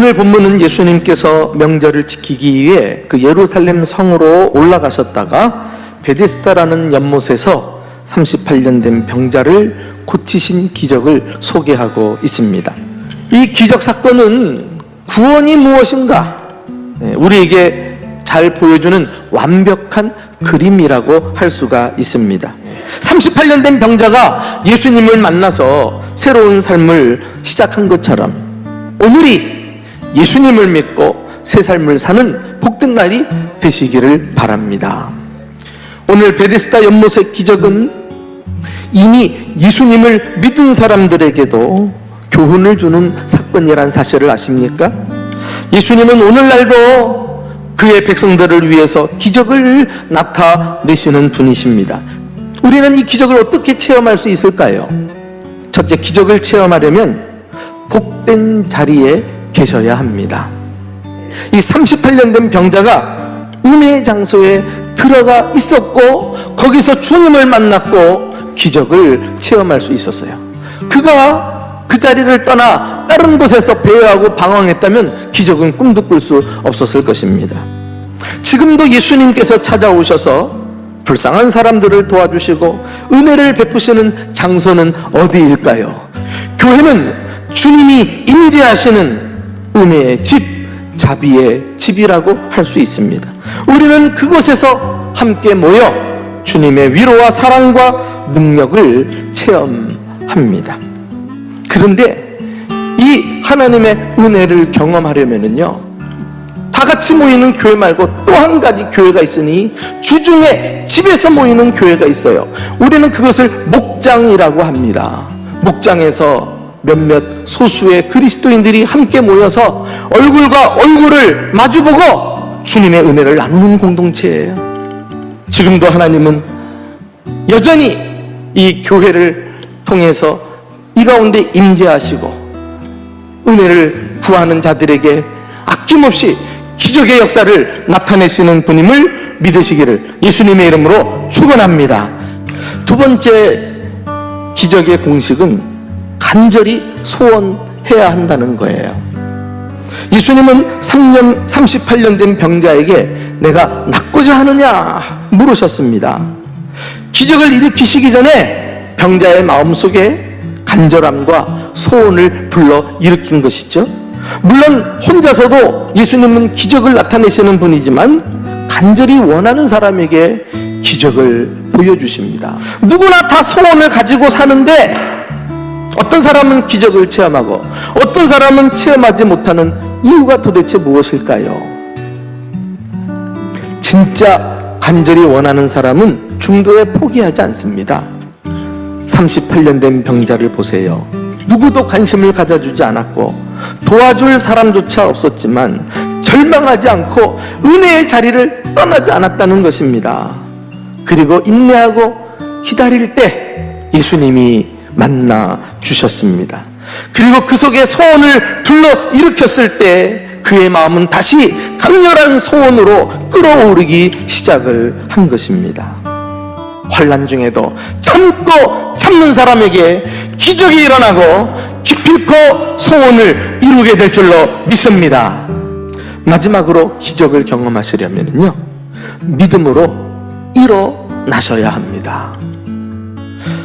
오늘 본문은 예수님께서 명절을 지키기 위해 그 예루살렘 성으로 올라가셨다가 베데스다라는 연못에서 38년 된 병자를 고치신 기적을 소개하고 있습니다. 이 기적 사건은 구원이 무엇인가 우리에게 잘 보여주는 완벽한 그림이라고 할 수가 있습니다. 38년 된 병자가 예수님을 만나서 새로운 삶을 시작한 것처럼 오늘이 예수님을 믿고 새 삶을 사는 복된 날이 되시기를 바랍니다. 오늘 베데스다 연못의 기적은 이미 예수님을 믿은 사람들에게도 교훈을 주는 사건이란 사실을 아십니까? 예수님은 오늘날도 그의 백성들을 위해서 기적을 나타내시는 분이십니다. 우리는 이 기적을 어떻게 체험할 수 있을까요? 첫째, 기적을 체험하려면 복된 자리에 계셔야 합니다. 이 38년 된 병자가 은혜의 장소에 들어가 있었고 거기서 주님을 만났고 기적을 체험할 수 있었어요. 그가 그 자리를 떠나 다른 곳에서 배회하고 방황했다면 기적은 꿈도 꿀 수 없었을 것입니다. 지금도 예수님께서 찾아오셔서 불쌍한 사람들을 도와주시고 은혜를 베푸시는 장소는 어디일까요? 교회는 주님이 임재하시는 은혜의 집, 자비의 집이라고 할 수 있습니다. 우리는 그곳에서 함께 모여 주님의 위로와 사랑과 능력을 체험합니다. 그런데 이 하나님의 은혜를 경험하려면요, 다 같이 모이는 교회 말고 또 한 가지 교회가 있으니 주중에 집에서 모이는 교회가 있어요. 우리는 그것을 목장이라고 합니다. 목장에서 몇몇 소수의 그리스도인들이 함께 모여서 얼굴과 얼굴을 마주보고 주님의 은혜를 나누는 공동체예요. 지금도 하나님은 여전히 이 교회를 통해서 이 가운데 임재하시고 은혜를 구하는 자들에게 아낌없이 기적의 역사를 나타내시는 분임을 믿으시기를 예수님의 이름으로 축원합니다. 두 번째 기적의 공식은 간절히 소원해야 한다는 거예요. 예수님은 38년 된 병자에게 내가 낫고자 하느냐 물으셨습니다. 기적을 일으키시기 전에 병자의 마음속에 간절함과 소원을 불러 일으킨 것이죠. 물론 혼자서도 예수님은 기적을 나타내시는 분이지만 간절히 원하는 사람에게 기적을 보여주십니다. 누구나 다 소원을 가지고 사는데 어떤 사람은 기적을 체험하고 어떤 사람은 체험하지 못하는 이유가 도대체 무엇일까요? 진짜 간절히 원하는 사람은 중도에 포기하지 않습니다. 38년 된 병자를 보세요. 누구도 관심을 가져주지 않았고 도와줄 사람조차 없었지만 절망하지 않고 은혜의 자리를 떠나지 않았다는 것입니다. 그리고 인내하고 기다릴 때 예수님이 만나 주셨습니다. 그리고 그 속에 소원을 불러 일으켰을 때 그의 마음은 다시 강렬한 소원으로 끌어오르기 시작을 한 것입니다. 환난 중에도 참고 참는 사람에게 기적이 일어나고 기필코 소원을 이루게 될 줄로 믿습니다. 마지막으로 기적을 경험하시려면요, 믿음으로 일어나셔야 합니다.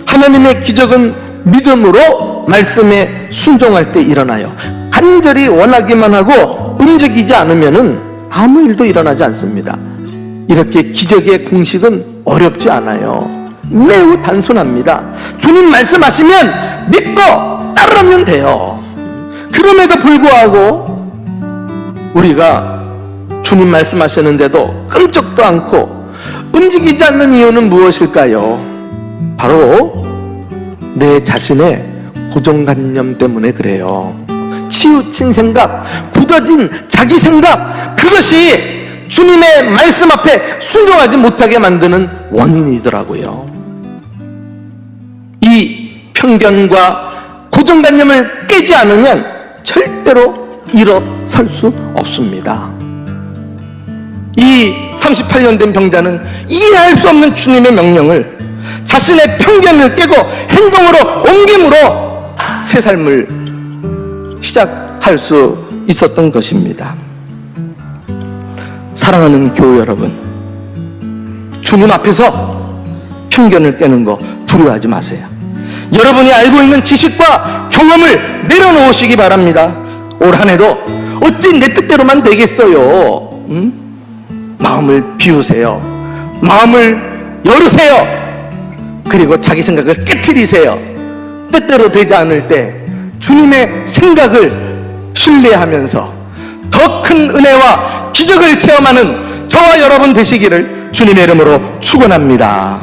하나님의 기적은 믿음으로 말씀에 순종할 때 일어나요. 간절히 원하기만 하고 움직이지 않으면 아무 일도 일어나지 않습니다. 이렇게 기적의 공식은 어렵지 않아요. 매우 단순합니다. 주님 말씀하시면 믿고 따르면 돼요. 그럼에도 불구하고 우리가 주님 말씀하시는데도 끔찍도 않고 움직이지 않는 이유는 무엇일까요? 바로 내 자신의 고정관념 때문에 그래요. 치우친 생각, 굳어진 자기 생각, 그것이 주님의 말씀 앞에 순종하지 못하게 만드는 원인이더라고요. 이 편견과 고정관념을 깨지 않으면 절대로 일어설 수 없습니다. 이 38년 된 병자는 이해할 수 없는 주님의 명령을 자신의 편견을 깨고 행동으로 옮김으로 새 삶을 시작할 수 있었던 것입니다. 사랑하는 교회 여러분, 주님 앞에서 편견을 깨는 거 두려워하지 마세요. 여러분이 알고 있는 지식과 경험을 내려놓으시기 바랍니다. 올 한 해도 어찌 내 뜻대로만 되겠어요? 마음을 비우세요. 마음을 열으세요. 그리고 자기 생각을 깨트리세요. 뜻대로 되지 않을 때 주님의 생각을 신뢰하면서 더 큰 은혜와 기적을 체험하는 저와 여러분 되시기를 주님의 이름으로 축원합니다.